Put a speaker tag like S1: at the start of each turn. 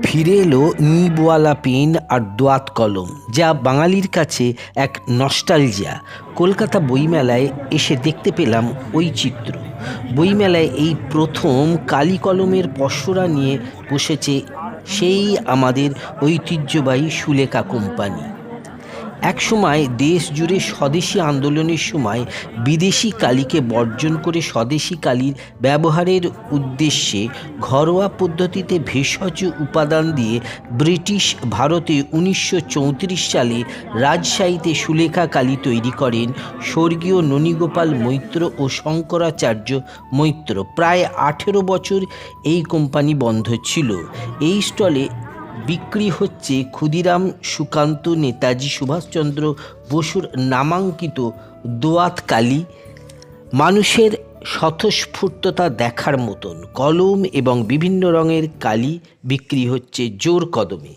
S1: ফিরে এলো নিবওয়ালা পেন আর দোয়াত কলম, যা বাঙালির কাছে এক নস্টালজিয়া। কলকাতা বইমেলায় এসে দেখতে পেলাম ওই চিত্র। বইমেলায় এই প্রথম কালি কলমের পসরা নিয়ে বসেছে সেই আমাদের ঐতিহ্যবাহী সুলেখা কোম্পানি। এক সময় দেশ জুড়ে স্বদেশি আন্দোলনের সময় বিদেশি কালিকে বর্জন করে স্বদেশি কালির ব্যবহারের উদ্দেশ্যে ঘরোয়া পদ্ধতিতে ভেষজ উপাদান দিয়ে ব্রিটিশ ভারতে 1934 সালে রাজশাহীতে সুলেখা কালি তৈরি করেন স্বর্গীয় ননীগোপাল মৈত্র ও শঙ্করাচার্য মৈত্র। প্রায় 18 বছর এই কোম্পানি বন্ধ ছিল। এই স্টলে বিক্রি হচ্ছে ক্ষুদিরাম সুকান্ত নেতাজি সুভাষচন্দ্র বসুর নামাঙ্কিত দোয়াত কালি। মানুষের স্বতঃস্ফূর্ততা দেখার মতন কলম এবং বিভিন্ন রঙের কালি বিক্রি হচ্ছে জোর কদমে।